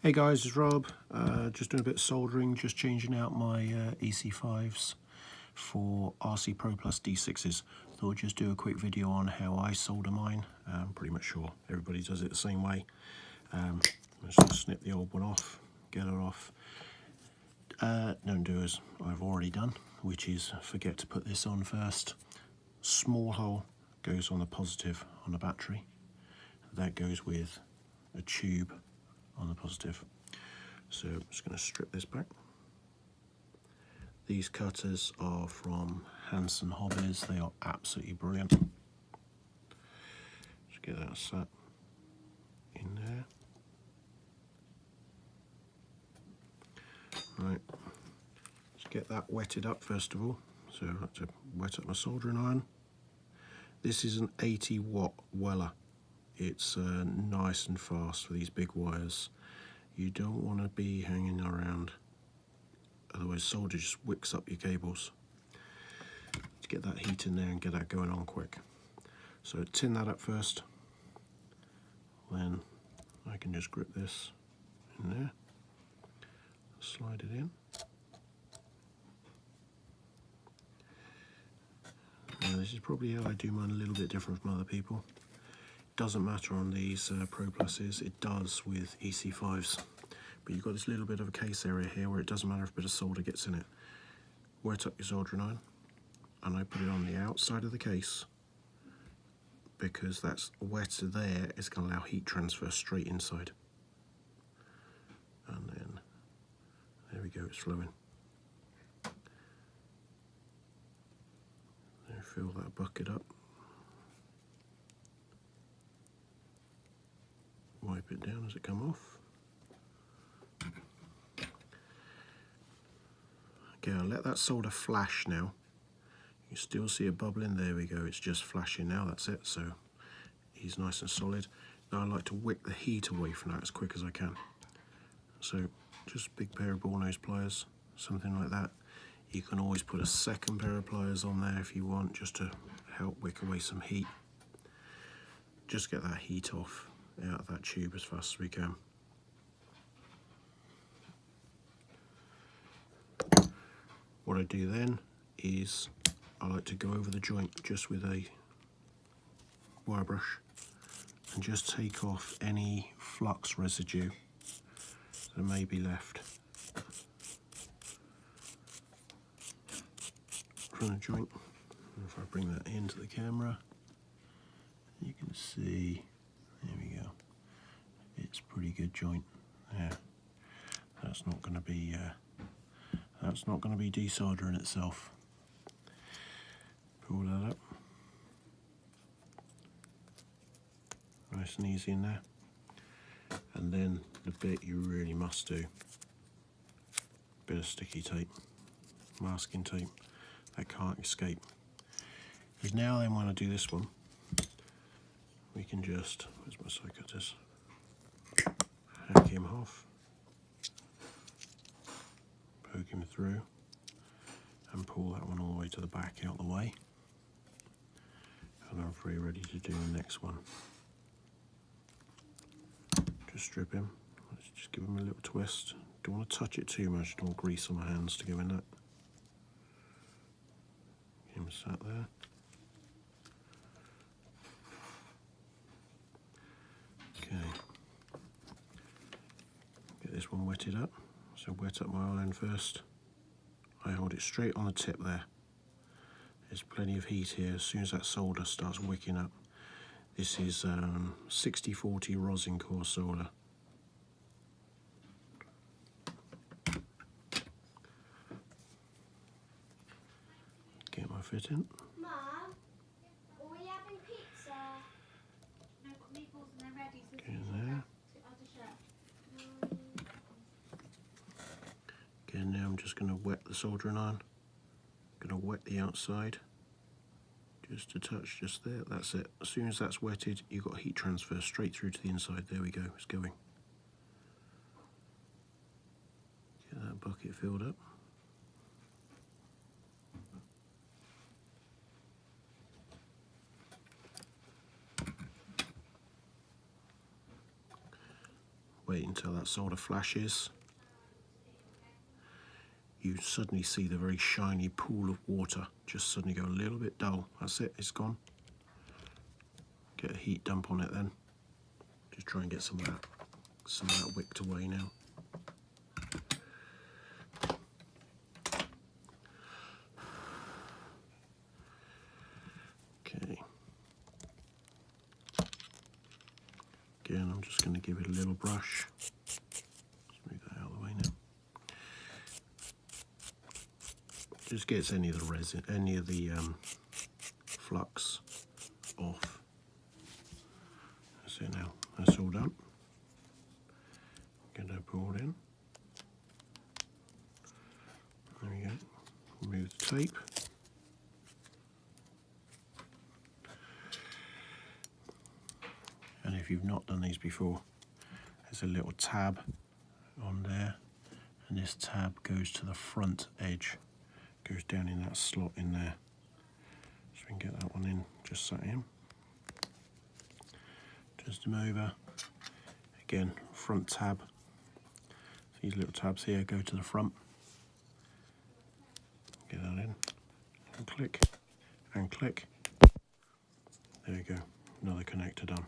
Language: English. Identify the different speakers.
Speaker 1: Hey guys, it's Rob. Just doing a bit of soldering, just changing out my EC5s for RCProplus D6s. Thought I'd just do a quick video on how I solder mine. I'm pretty much sure everybody does it the same way. Just snip the old one off, get it off. Don't do as I've already done, which is forget to put this on first. Small hole goes on the positive on the battery. That goes with a tube on the positive. So I'm just going to strip this back. These cutters are from Hanson Hobbies. They are absolutely brilliant. Just get that sat in there. Right, let's get that wetted up first of all. So I have to wet up my soldering iron. This is an 80-watt wellor. It's nice and fast for these big wires. You don't want to be hanging around, otherwise solder just wicks up your cables. Let's get that heat in there and get that going on quick. So tin that up first, then I can just grip this in there, slide it in. Now this is probably how I do mine a little bit different from other people. Doesn't matter on these Pro Pluses, it does with EC5s. But you've got this little bit of a case area here where it doesn't matter if a bit of solder gets in it. Wet up your soldering iron, and I put it on the outside of the case because that's wetter there, it's going to allow heat transfer straight inside. And then, there we go, it's flowing. Then fill that bucket up. Wipe it down as it comes off. Okay, I'll let that solder flash now. You still see it bubbling, there we go, it's just flashing now, that's it, so he's nice and solid. Now I like to wick the heat away from that as quick as I can. So just a big pair of ball nose pliers, something like that. You can always put a second pair of pliers on there if you want, just to help wick away some heat. Just get that heat off out of that tube as fast as we can. What I do then is I like to go over the joint just with a wire brush and just take off any flux residue that may be left from the joint. And if I bring that into the camera, you can see, there we go, it's a pretty good joint. Yeah, that's not going to be desoldering itself. Pull that up, nice and easy in there. And then the bit you really must do, bit of sticky tape, masking tape, that can't escape. Because now then when I do this one, we can just, where's my side cutters, hack him off, poke him through, and pull that one all the way to the back out the way. And I'm free, ready to do the next one. Just strip him, let's just give him a little twist. Don't want to touch it too much, don't want grease on my hands to go in that. Get him sat there. Okay, get this one wetted up. So wet up my oil end first. I hold it straight on the tip there. There's plenty of heat here as soon as that solder starts wicking up. This is 6040 rosin core solder. Get my fit in.
Speaker 2: Mum, are we having pizza? No, I've got meatballs and they're ready. So
Speaker 1: get in there. Again, now I'm just going to wet the soldering iron. Going to wet the outside. Just a touch, just there. That's it. As soon as that's wetted, you've got heat transfer straight through to the inside. There we go. It's going. Get that bucket filled up. wait until that solder flashes. You suddenly see the very shiny pool of water just suddenly go a little bit dull. That's it, it's gone. Get a heat dump on it then. Just try and get some of that wicked away now. Okay. Again, I'm just going to give it a little brush. Let's move that out of the way now. Just gets any of the resin, any of the flux off. That's it now. That's all done. Get that poured in. There we go. Remove the tape. And if you've not done these before, there's a little tab on there, and this tab goes to the front edge, goes down in that slot in there. So we can get that one in, just set in. Just them over. Again, front tab. These little tabs here go to the front. Get that in, and click, and click. There you go, another connector done.